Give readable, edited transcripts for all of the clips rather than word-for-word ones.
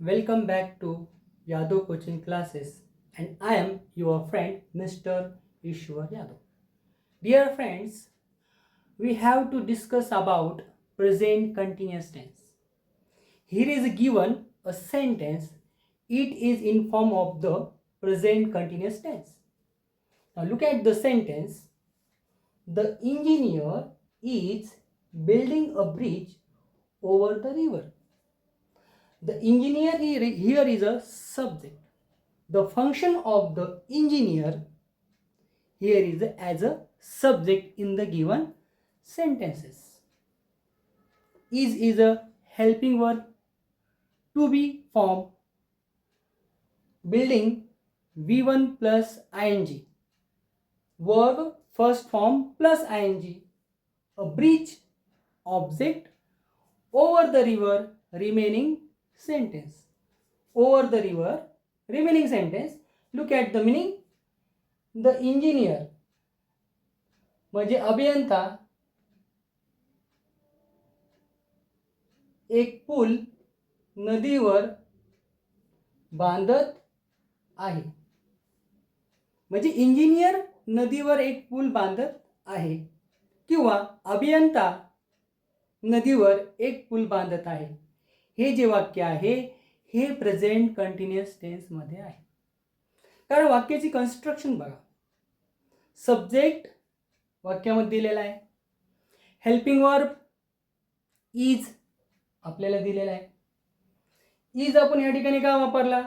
Welcome back to Yadav Coaching Classes, and I am your friend Mr. Ishwar Yadav. Dear friends, we have to discuss about present continuous tense. Here is given a sentence. It is in form of the present continuous tense. Now look at the sentence. The engineer is building a bridge over the river. The engineer here is a subject. The function of the engineer here is as a subject in the given sentences. Is a helping verb to be form. Building V1 plus ing. Verb first form plus ing. A bridge object over the river remaining sentence. Over the river remaining sentence. Look at the meaning. The engineer म्हणजे अभियंता एक पूल नदीवर बांधत आहे. म्हणजे engineer नदीवर एक पूल बांधत आहे किंवा अभियंता नदीवर एक पूल बांधत आहे. हे जे वाक्य आहे हे प्रेझेंट कंटिन्युअस टेन्स मध्ये आहे. कारण वाक्याची कन्स्ट्रक्शन बघा. सब्जेक्ट वाक्यामध्ये दिलेला आहे. हेल्पिंग वर्ब इज आपल्याला दिलेला आहे. इज आपण या ठिकाणी का वापरला?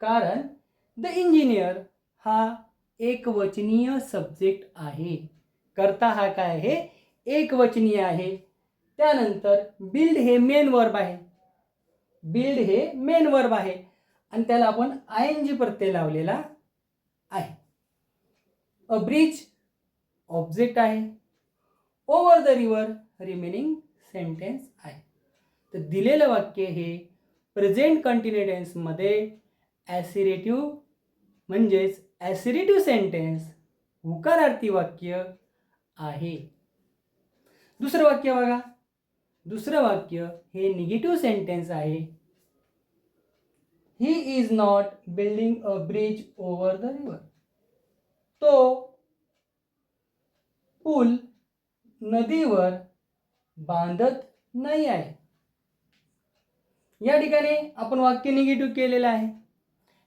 कारण द इंजिनियर हा एकवचनीय सब्जेक्ट आहे. कर्ता हा काय आहे? एकवचनीय आहे. त्यानंतर बिल्ड हे मेन वर्ब आहे. बिल्ड हे मेन वर्ब आहे आणि त्याला आपण आयएनजी प्रत्यय लावलेला आहे. अ ब्रिज ऑब्जेक्ट आहे. Over the river remaining sentence आहे. तर दिलेलं वाक्य हे प्रेझेंट कंटिन्युअस टेन्स मध्ये ॲसिरेटिव्ह म्हणजेच ॲसिरेटिव्ह सेंटेन्स होकारार्थी वाक्य आहे. दुसरं वाक्य बघा. दुसरं वाक्य हे निगेटिव्ह सेंटेन्स आहे. He is not building a bridge over the river. तो पूल नदीवर बांधत नाही आहे. या ठिकाणी आपण वाक्य निगेटिव्ह केलेलं आहे.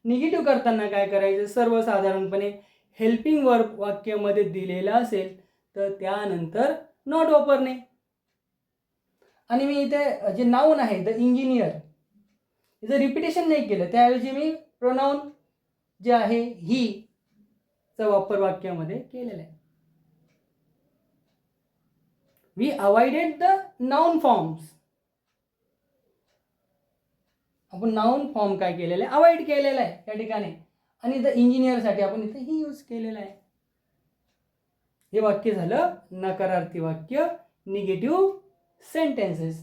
निगेटिव्ह करताना काय करायचं? सर्वसाधारणपणे हेल्पिंग वर्ब वाक्यामध्ये दिलेला असेल तर त्यानंतर नॉट वापरणे. आणि मी इथे जे नाऊन आहे द इंजिनियर याचं रिपिटेशन नाही केलं. त्याऐवजी मी प्रोनाऊन जे आहे ही चा वापर वाक्यामध्ये केलेला आहे. We avoided the noun forms. आपण नाउन फॉर्म काय केलेला आहे? अवॉइड केलेला आहे या ठिकाणी. आणि द इंजिनियरसाठी आपण इथे ही यूज केलेला आहे. हे वाक्य झालं नकारार्थी वाक्य, निगेटिव्ह सेंटेन्सेस.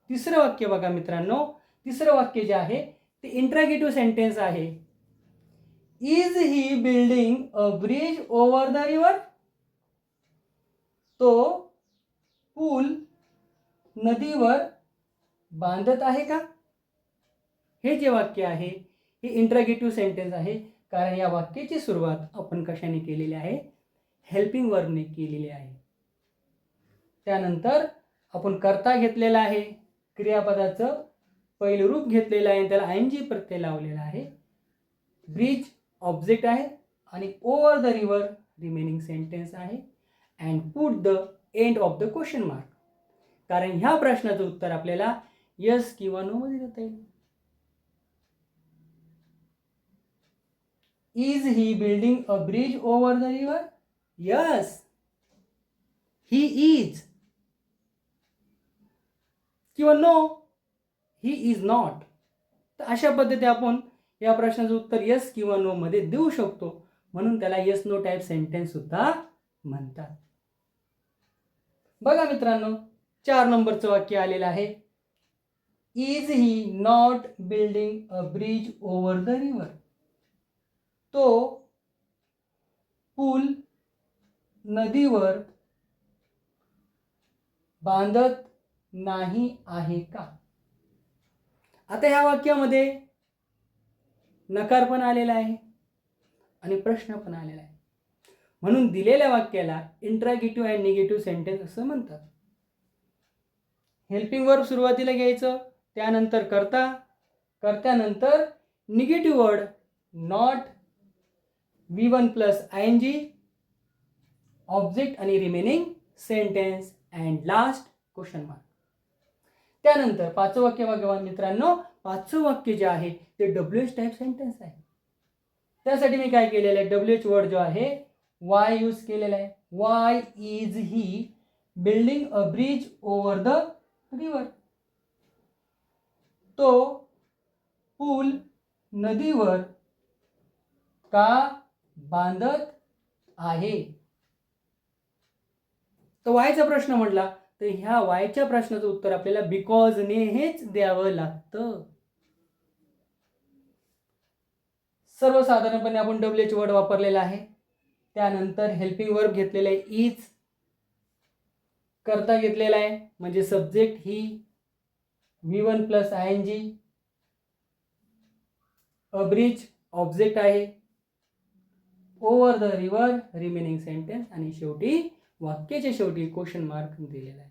तिसरं वाक्य बघा मित्रांनो. तिसरं वाक्य जे आहे ते इंट्रॅगेटिव्ह सेंटेन्स आहे. Is he building a bridge over the river. तो पूल नदीवर बांधत आहे का? हे जे वाक्य आहे हे इंट्रॅगेटिव्ह सेंटेन्स आहे. कारण या वाक्याची सुरुवात आपण कशाने केलेली आहे? हेल्पिंग वर्बने केलेली आहे. त्यानंतर आपण कर्ता घेतलेला आहे. क्रियापदाचं पहिलं रूप घेतलेलं आहे. त्याला आयएनजी प्रत्यय लावलेला आहे. ब्रिज ऑब्जेक्ट आहे आणि over the river remaining sentence आहे. And put the end of the question mark. कारण ह्या प्रश्नाचं उत्तर आपल्याला यस किंवा नो मध्ये देता येईल. Is he building a bridge over the river? Yes he is. किंवा नो ही इज नॉट. तर अशा पद्धती आपण या प्रश्नाचं उत्तर यस किंवा नो मध्ये देऊ शकतो. म्हणून त्याला यस नो टाईप सेंटेन्स सुद्धा म्हणतात. बघा मित्रांनो 4 नंबरचं वाक्य आलेलं आहे. Is he not building a bridge over the river. तो पूल नदीवर बांधत नाही आहे का? आता ह्या वाक्यामध्ये नकार पण आलेला आहे आणि प्रश्न पण आलेला आहे, म्हणून दिलेल्या वाक्याला इंट्रॅगेटिव्ह अँड निगेटिव्ह सेंटेन्स असं म्हणतात. हेल्पिंग वर्ब सुरुवातीला घ्यायचं, त्यानंतर करता, कर्त्यानंतर negative word not, V1 plus ING, object आणि remaining sentence and last question mark. त्यानंतर पाचवं वाक्य बघा मित्रांनो, पाचवं वाक्य जे आहे ते WH टाईप सेंटेन्स आहे. त्यासाठी मी काय केलेलं आहे, WH वर्ड जो आहे वाय यूज केलेला आहे. Y is he building a bridge over the river. तो पूल नदीवर का बांधत आहे. तर वायचा प्रश्न म्हटला तर ह्या वायच्या प्रश्नाचं उत्तर आपल्याला बिकॉज ने हेच द्यावं लागतं. सर्वसाधारणपणे आपण WH वर्ड वापरलेला आहे. त्यानंतर हेल्पिंग वर्ब घेतलेला आहे इज, करता घेतलेला आहे म्हणजे सब्जेक्ट ही, V1 plus ING, a bridge object आहे, over the river remaining sentence आणि शेवटी वाक्याच्या शेवटी क्वेश्चन मार्क दिलेला आहे.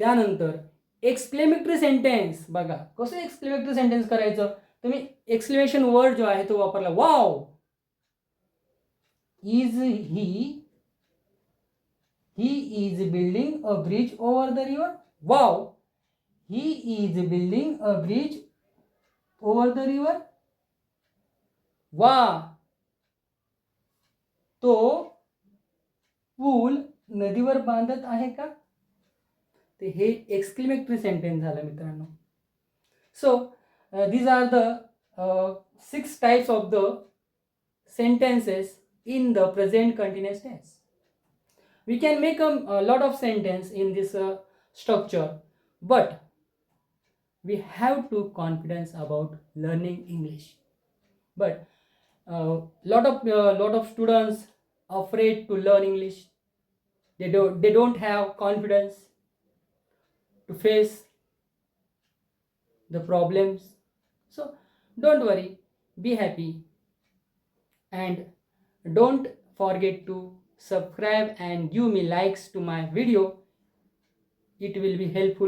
त्यानंतर एक्सक्लेमेटरी सेंटेन्स बघा कसं एक्सक्लेमेटरी सेंटेन्स करायचं. तुम्ही एक्सक्लेमेशन वर्ड जो आहे तो वापरला, wow. Is he is building a bridge over the river. Wow, he is building a bridge over the river. वा, तो पूल नदीवर बांधत आहे का. ते हे एक्सक्लेमेटरी सेंटेन्स झालं मित्रांनो. So these are the 6 types of the sentences in the present continuous tense. We can make a lot of sentence in this structure, but we have to confidence about learning English. But lot of students afraid to learn English. They don't have confidence to face the problems. So don't worry, be happy, and don't forget to subscribe and give me likes to my video. It will be helpful.